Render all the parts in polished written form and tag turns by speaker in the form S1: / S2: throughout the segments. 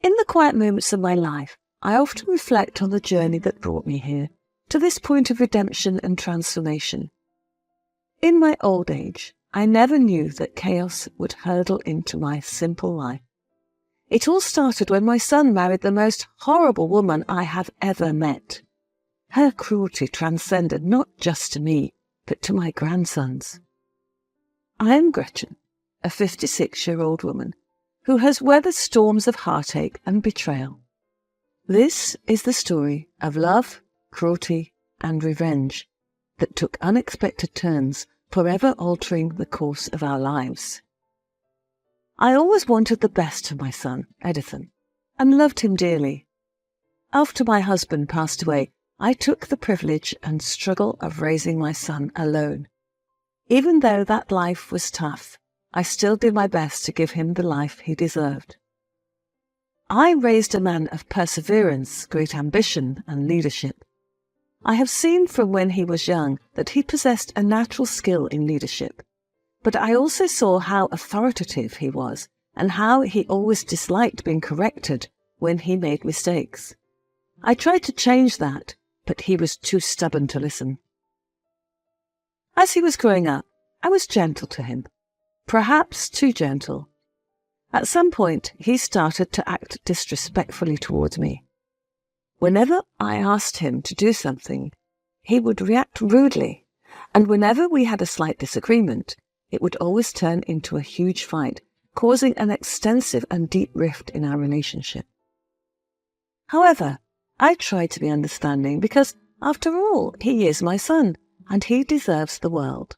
S1: In the quiet moments of my life, I often reflect on the journey that brought me here, to this point of redemption and transformation. In my old age, I never knew that chaos would hurtle into my simple life. It all started when my son married the most horrible woman I have ever met. Her cruelty transcended not just to me, but to my grandsons. I am Gretchen, a 56-year-old woman who has weathered storms of heartache and betrayal. This is the story of love, cruelty, and revenge that took unexpected turns, forever altering the course of our lives. I always wanted the best for my son, Edison, and loved him dearly. After my husband passed away, I took the privilege and struggle of raising my son alone. Even though that life was tough, I still did my best to give him the life he deserved. I raised a man of perseverance, great ambition, and leadership. I have seen from when he was young that he possessed a natural skill in leadership, but I also saw how authoritative he was and how he always disliked being corrected when he made mistakes. I tried to change that, but he was too stubborn to listen. As he was growing up, I was gentle to him, perhaps too gentle. At some point, he started to act disrespectfully towards me. Whenever I asked him to do something, he would react rudely, and whenever we had a slight disagreement, it would always turn into a huge fight, causing an extensive and deep rift in our relationship. However, I tried to be understanding because, after all, he is my son, and he deserves the world.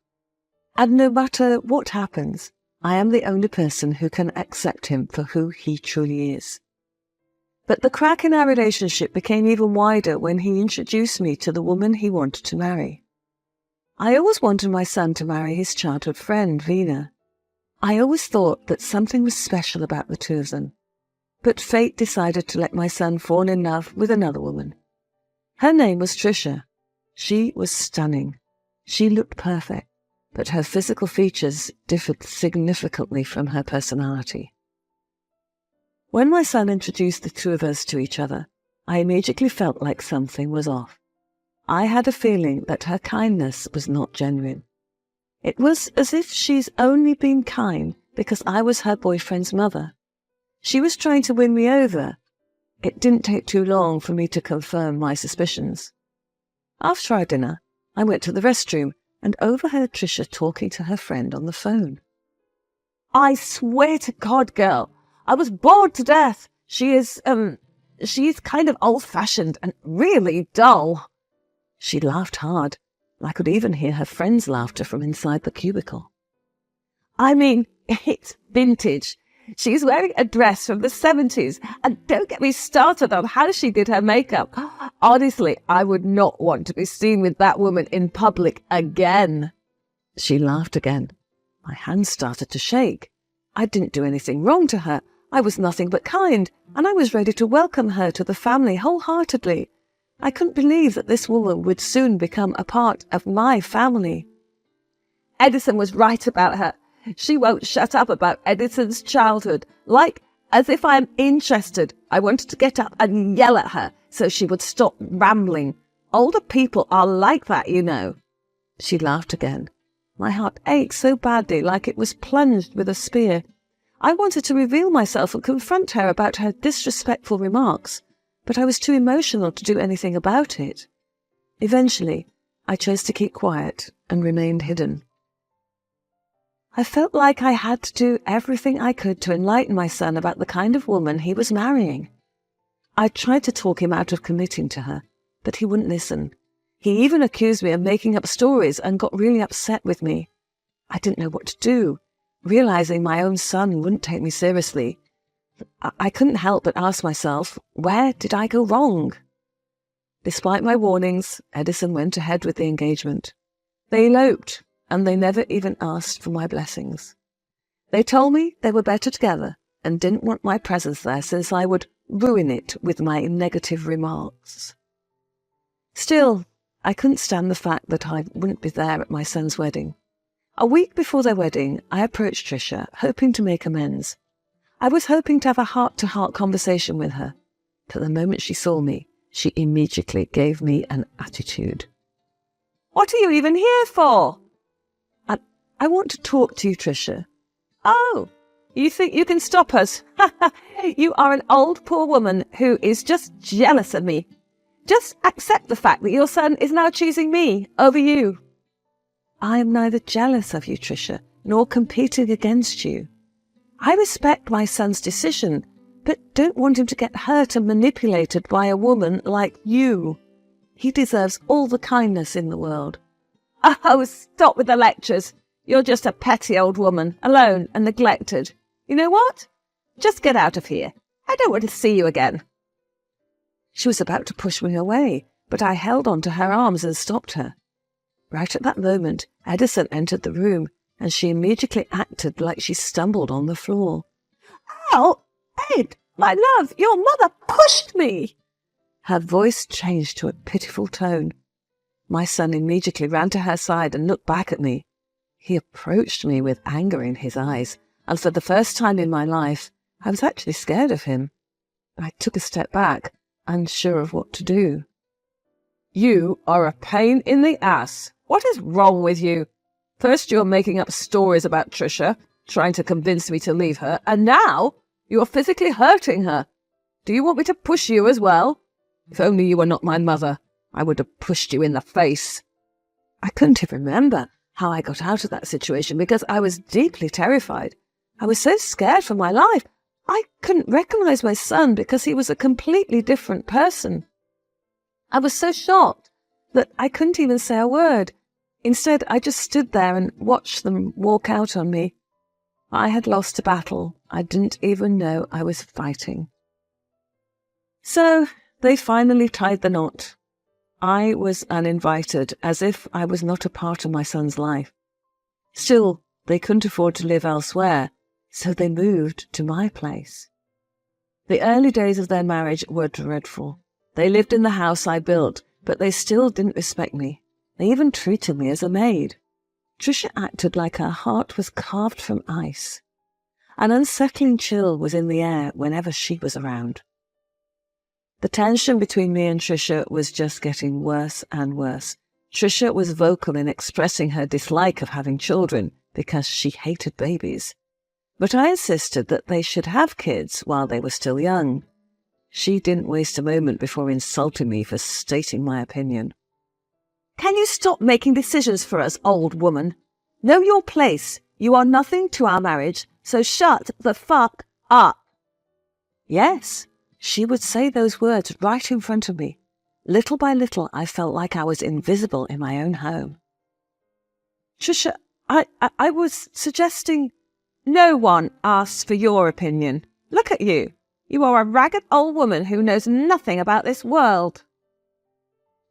S1: And no matter what happens, I am the only person who can accept him for who he truly is. But the crack in our relationship became even wider when he introduced me to the woman he wanted to marry. I always wanted my son to marry his childhood friend, Vina. I always thought that something was special about the two of them. But fate decided to let my son fall in love with another woman. Her name was Trisha. She was stunning. She looked perfect, but her physical features differed significantly from her personality. When my son introduced the two of us to each other, I immediately felt like something was off. I had a feeling that her kindness was not genuine. It was as if she's only been kind because I was her boyfriend's mother. She was trying to win me over. It didn't take too long for me to confirm my suspicions. After our dinner, I went to the restroom and overheard Trisha talking to her friend on the phone. "I swear to God, girl, I was bored to death. She is kind of old-fashioned and really dull." She laughed hard. I could even hear her friend's laughter from inside the cubicle. "I mean, it's vintage. She's wearing a dress from the 70s, and don't get me started on how she did her makeup. Honestly, I would not want to be seen with that woman in public again." She laughed again. My hands started to shake. I didn't do anything wrong to her. I was nothing but kind, and I was ready to welcome her to the family wholeheartedly. I couldn't believe that this woman would soon become a part of my family. "Edison was right about her. She won't shut up about Edison's childhood. Like, as if I'm interested. I wanted to get up and yell at her so she would stop rambling. Older people are like that, you know." She laughed again. My heart ached so badly, like it was plunged with a spear. I wanted to reveal myself and confront her about her disrespectful remarks, but I was too emotional to do anything about it. Eventually, I chose to keep quiet and remained hidden. I felt like I had to do everything I could to enlighten my son about the kind of woman he was marrying. I tried to talk him out of committing to her, but he wouldn't listen. He even accused me of making up stories and got really upset with me. I didn't know what to do, realizing my own son wouldn't take me seriously. I couldn't help but ask myself, where did I go wrong? Despite my warnings, Edison went ahead with the engagement. They eloped, and they never even asked for my blessings. They told me they were better together and didn't want my presence there since I would ruin it with my negative remarks. Still, I couldn't stand the fact that I wouldn't be there at my son's wedding. A week before their wedding, I approached Trisha, hoping to make amends. I was hoping to have a heart-to-heart conversation with her, but the moment she saw me, she immediately gave me an attitude. "What are you even here for?" I want to talk to you, Tricia." "Oh, you think you can stop us? You are an old poor woman who is just jealous of me. Just accept the fact that your son is now choosing me over you." "I am neither jealous of you, Tricia, nor competing against you. I respect my son's decision, but don't want him to get hurt and manipulated by a woman like you. He deserves all the kindness in the world." "Oh, stop with the lectures. You're just a petty old woman, alone and neglected. You know what? Just get out of here. I don't want to see you again." She was about to push me away, but I held on to her arms and stopped her. Right at that moment, Edison entered the room, and she immediately acted like she stumbled on the floor. "Oh, Ed, my love, your mother pushed me!" Her voice changed to a pitiful tone. My son immediately ran to her side and looked back at me. He approached me with anger in his eyes, and for the first time in my life, I was actually scared of him. I took a step back, unsure of what to do. "You are a pain in the ass. What is wrong with you? First you're making up stories about Tricia, trying to convince me to leave her, and now you're physically hurting her. Do you want me to push you as well? If only you were not my mother, I would have pushed you in the face." I couldn't even remember how I got out of that situation because I was deeply terrified. I was so scared for my life. I couldn't recognize my son because he was a completely different person. I was so shocked that I couldn't even say a word. Instead, I just stood there and watched them walk out on me. I had lost a battle I didn't even know I was fighting. So they finally tied the knot. I was uninvited, as if I was not a part of my son's life. Still, they couldn't afford to live elsewhere, so they moved to my place. The early days of their marriage were dreadful. They lived in the house I built, but they still didn't respect me. They even treated me as a maid. Tricia acted like her heart was carved from ice. An unsettling chill was in the air whenever she was around. The tension between me and Tricia was just getting worse and worse. Tricia was vocal in expressing her dislike of having children because she hated babies. But I insisted that they should have kids while they were still young. She didn't waste a moment before insulting me for stating my opinion. "Can you stop making decisions for us, old woman? Know your place. You are nothing to our marriage, so shut the fuck up." Yes, she would say those words right in front of me. Little by little, I felt like I was invisible in my own home. "Tricia, I was suggesting—" "No one asks for your opinion. Look at you. You are a ragged old woman who knows nothing about this world."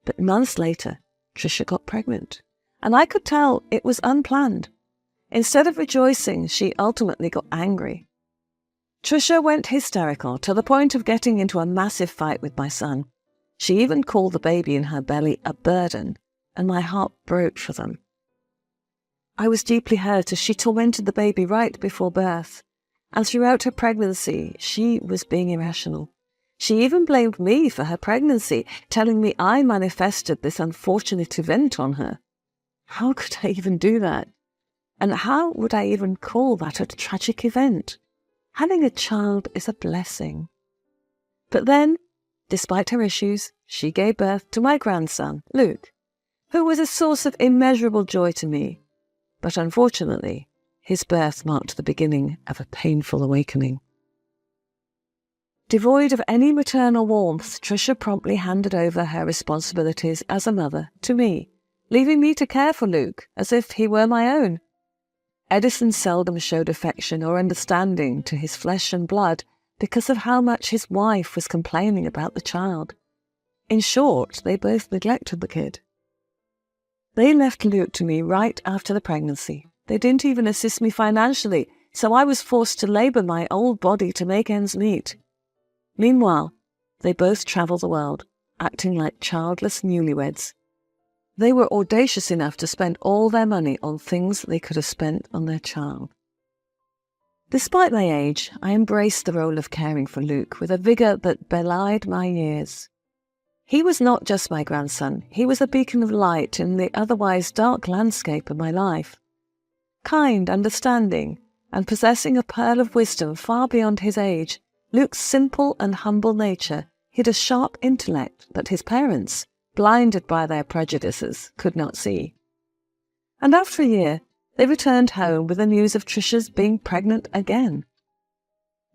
S1: But months later, Tricia got pregnant, and I could tell it was unplanned. Instead of rejoicing, she ultimately got angry. Tricia went hysterical to the point of getting into a massive fight with my son. She even called the baby in her belly a burden, and my heart broke for them. I was deeply hurt as she tormented the baby right before birth, and throughout her pregnancy, she was being irrational. She even blamed me for her pregnancy, telling me I manifested this unfortunate event on her. How could I even do that? And how would I even call that a tragic event? Having a child is a blessing. But then, despite her issues, she gave birth to my grandson, Luke, who was a source of immeasurable joy to me. But unfortunately, his birth marked the beginning of a painful awakening. Devoid of any maternal warmth, Tricia promptly handed over her responsibilities as a mother to me, leaving me to care for Luke as if he were my own. Edison seldom showed affection or understanding to his flesh and blood because of how much his wife was complaining about the child. In short, they both neglected the kid. They left Luke to me right after the pregnancy. They didn't even assist me financially, so I was forced to labour my old body to make ends meet. Meanwhile, they both travelled the world, acting like childless newlyweds. They were audacious enough to spend all their money on things they could have spent on their child. Despite my age, I embraced the role of caring for Luke with a vigour that belied my years. He was not just my grandson, he was a beacon of light in the otherwise dark landscape of my life. Kind, understanding, and possessing a pearl of wisdom far beyond his age, Luke's simple and humble nature hid a sharp intellect that his parents, blinded by their prejudices, could not see. And after a year, they returned home with the news of Trisha's being pregnant again.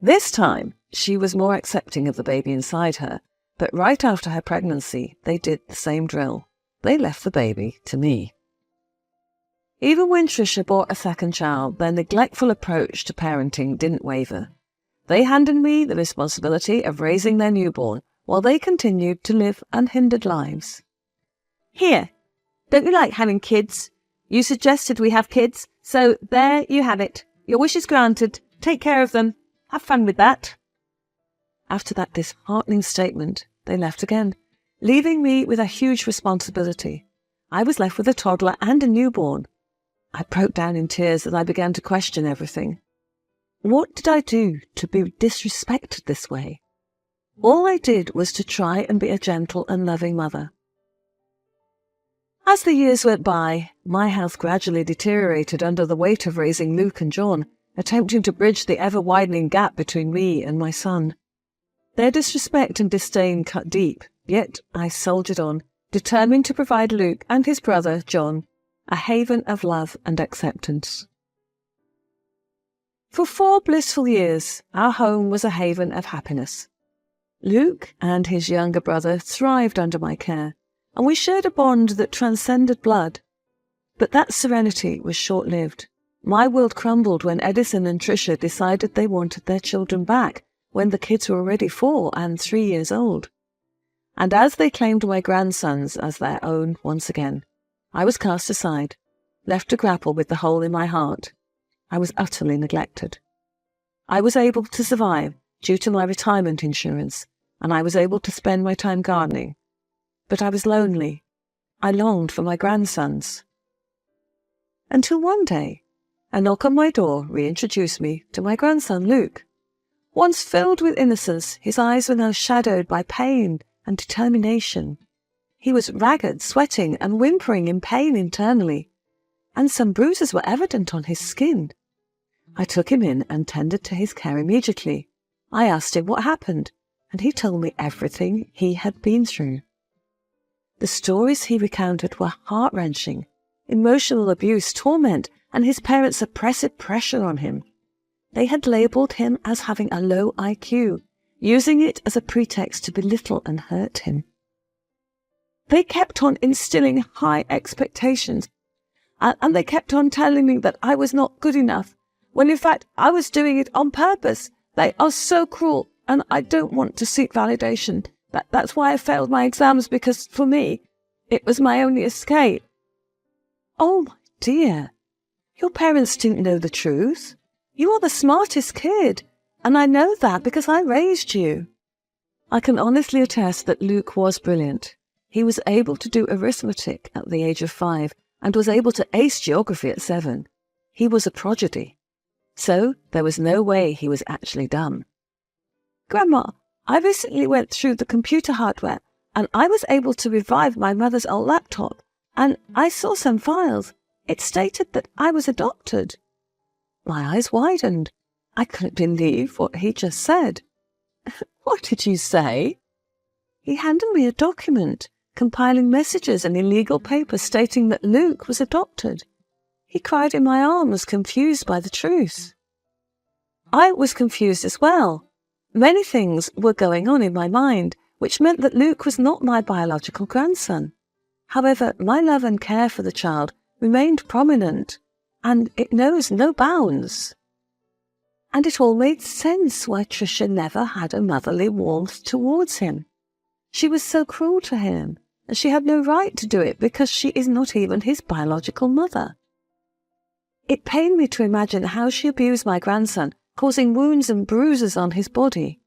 S1: This time, she was more accepting of the baby inside her, but right after her pregnancy, they did the same drill. They left the baby to me. Even when Trisha bore a second child, their neglectful approach to parenting didn't waver. They handed me the responsibility of raising their newborn while they continued to live unhindered lives. Here, don't you like having kids? You suggested we have kids, so there you have it. Your wish is granted. Take care of them. Have fun with that. After that disheartening statement, they left again, leaving me with a huge responsibility. I was left with a toddler and a newborn. I broke down in tears as I began to question everything. What did I do to be disrespected this way? All I did was to try and be a gentle and loving mother. As the years went by, my health gradually deteriorated under the weight of raising Luke and John, attempting to bridge the ever-widening gap between me and my son. Their disrespect and disdain cut deep, yet I soldiered on, determined to provide Luke and his brother, John, a haven of love and acceptance. For 4 blissful years, our home was a haven of happiness. Luke and his younger brother thrived under my care, and we shared a bond that transcended blood. But that serenity was short-lived. My world crumbled when Edison and Trisha decided they wanted their children back when the kids were already 4 and 3 years old. And as they claimed my grandsons as their own once again, I was cast aside, left to grapple with the hole in my heart. I was utterly neglected. I was able to survive due to my retirement insurance, and I was able to spend my time gardening. But I was lonely. I longed for my grandsons. Until one day, a knock on my door reintroduced me to my grandson Luke. Once filled with innocence, his eyes were now shadowed by pain and determination. He was ragged, sweating, and whimpering in pain internally, and some bruises were evident on his skin. I took him in and tended to his care immediately. I asked him what happened, and he told me everything he had been through. The stories he recounted were heart-wrenching: emotional abuse, torment, and his parents' oppressive pressure on him. They had labelled him as having a low IQ, using it as a pretext to belittle and hurt him. They kept on instilling high expectations, and they kept on telling me that I was not good enough, when in fact I was doing it on purpose. They are so cruel, and I don't want to seek validation. That's why I failed my exams, because for me, it was my only escape. Oh, my dear, your parents didn't know the truth. You are the smartest kid, and I know that because I raised you. I can honestly attest that Luke was brilliant. He was able to do arithmetic at the age of 5 and was able to ace geography at 7. He was a prodigy. So there was no way he was actually dumb. Grandma, I recently went through the computer hardware and I was able to revive my mother's old laptop, and I saw some files. It stated that I was adopted. My eyes widened. I couldn't believe what he just said. What did you say? He handed me a document compiling messages and illegal papers stating that Luke was adopted. He cried in my arms, confused by the truth. I was confused as well. Many things were going on in my mind, which meant that Luke was not my biological grandson. However, my love and care for the child remained prominent, and it knows no bounds. And it all made sense why Trisha never had a motherly warmth towards him. She was so cruel to him, and she had no right to do it because she is not even his biological mother. It pained me to imagine how she abused my grandson, causing wounds and bruises on his body.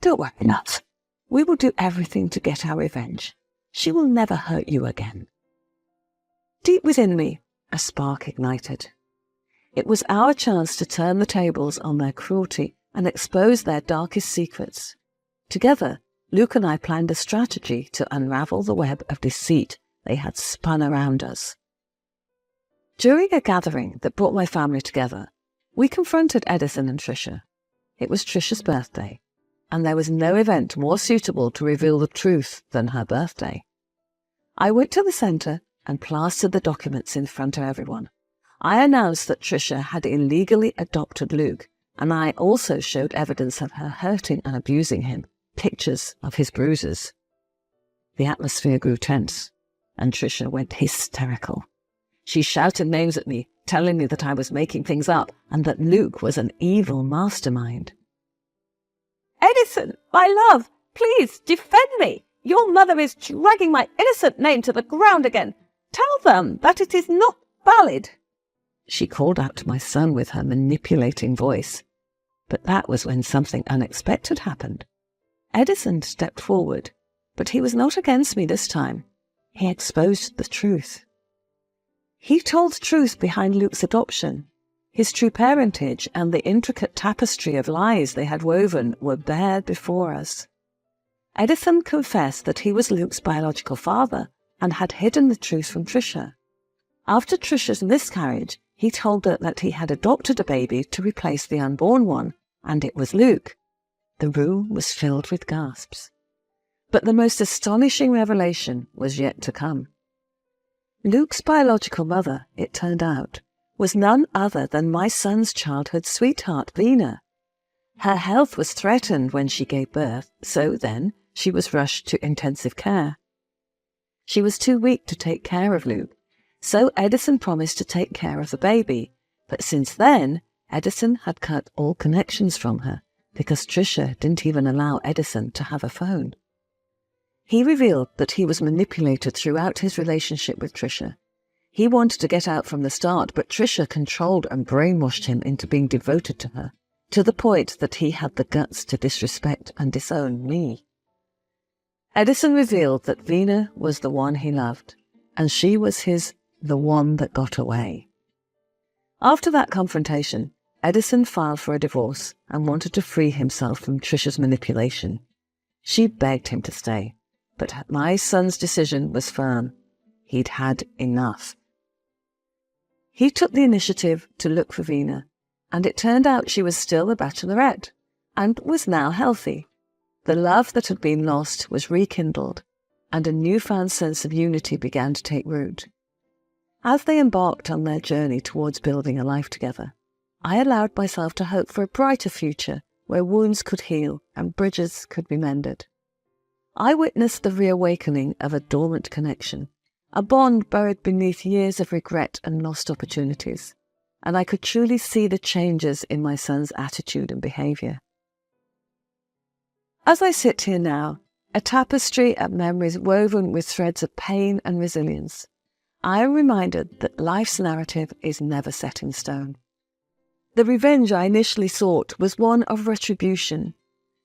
S1: Don't worry, Nut. We will do everything to get our revenge. She will never hurt you again. Deep within me, a spark ignited. It was our chance to turn the tables on their cruelty and expose their darkest secrets. Together, Luke and I planned a strategy to unravel the web of deceit they had spun around us. During a gathering that brought my family together, we confronted Edison and Tricia. It was Tricia's birthday, and there was no event more suitable to reveal the truth than her birthday. I went to the centre and plastered the documents in front of everyone. I announced that Tricia had illegally adopted Luke, and I also showed evidence of her hurting and abusing him, pictures of his bruises. The atmosphere grew tense, and Tricia went hysterical. She shouted names at me, telling me that I was making things up and that Luke was an evil mastermind. "Edison, my love, please defend me. Your mother is dragging my innocent name to the ground again. Tell them that it is not valid," she called out to my son with her manipulating voice. But that was when something unexpected happened. Edison stepped forward, but he was not against me this time. He exposed the truth. He told the truth behind Luke's adoption. His true parentage and the intricate tapestry of lies they had woven were bared before us. Edison confessed that he was Luke's biological father and had hidden the truth from Tricia. After Tricia's miscarriage, he told her that he had adopted a baby to replace the unborn one, and it was Luke. The room was filled with gasps. But the most astonishing revelation was yet to come. Luke's biological mother, it turned out, was none other than my son's childhood sweetheart, Vina. Her health was threatened when she gave birth, so then she was rushed to intensive care. She was too weak to take care of Luke, so Edison promised to take care of the baby, but since then, Edison had cut all connections from her, because Tricia didn't even allow Edison to have a phone. He revealed that he was manipulated throughout his relationship with Tricia. He wanted to get out from the start, but Tricia controlled and brainwashed him into being devoted to her, to the point that he had the guts to disrespect and disown me. Edison revealed that Vina was the one he loved, and she was the one that got away. After that confrontation, Edison filed for a divorce and wanted to free himself from Tricia's manipulation. She begged him to stay, but my son's decision was firm. He'd had enough. He took the initiative to look for Vina, and it turned out she was still a bachelorette, and was now healthy. The love that had been lost was rekindled, and a newfound sense of unity began to take root. As they embarked on their journey towards building a life together, I allowed myself to hope for a brighter future where wounds could heal and bridges could be mended. I witnessed the reawakening of a dormant connection, a bond buried beneath years of regret and lost opportunities, and I could truly see the changes in my son's attitude and behaviour. As I sit here now, a tapestry of memories woven with threads of pain and resilience, I am reminded that life's narrative is never set in stone. The revenge I initially sought was one of retribution.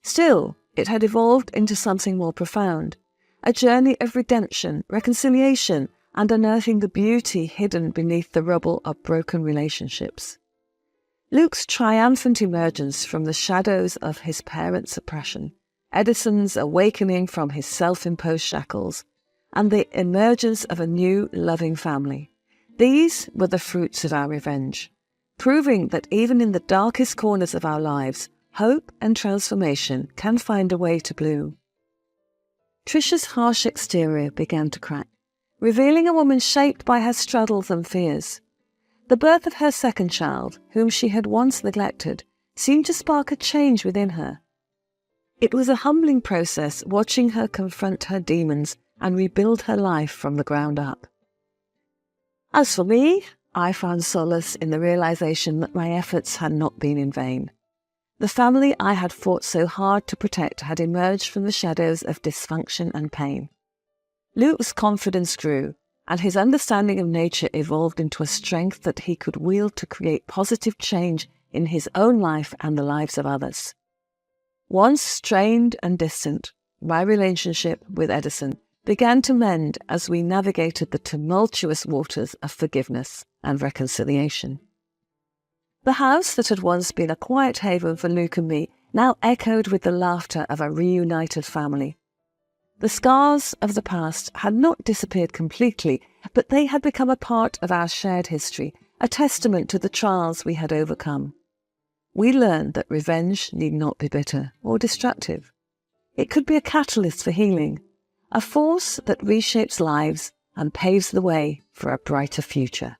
S1: Still, it had evolved into something more profound, a journey of redemption, reconciliation, and unearthing the beauty hidden beneath the rubble of broken relationships. Luke's triumphant emergence from the shadows of his parents' oppression, Edison's awakening from his self-imposed shackles, and the emergence of a new, loving family. These were the fruits of our revenge, proving that even in the darkest corners of our lives, hope and transformation can find a way to bloom. Tricia's harsh exterior began to crack, revealing a woman shaped by her struggles and fears. The birth of her second child, whom she had once neglected, seemed to spark a change within her. It was a humbling process watching her confront her demons and rebuild her life from the ground up. As for me, I found solace in the realization that my efforts had not been in vain. The family I had fought so hard to protect had emerged from the shadows of dysfunction and pain. Luke's confidence grew, and his understanding of nature evolved into a strength that he could wield to create positive change in his own life and the lives of others. Once strained and distant, my relationship with Edison began to mend as we navigated the tumultuous waters of forgiveness and reconciliation. The house that had once been a quiet haven for Luke and me now echoed with the laughter of a reunited family. The scars of the past had not disappeared completely, but they had become a part of our shared history, a testament to the trials we had overcome. We learned that revenge need not be bitter or destructive. It could be a catalyst for healing, a force that reshapes lives and paves the way for a brighter future.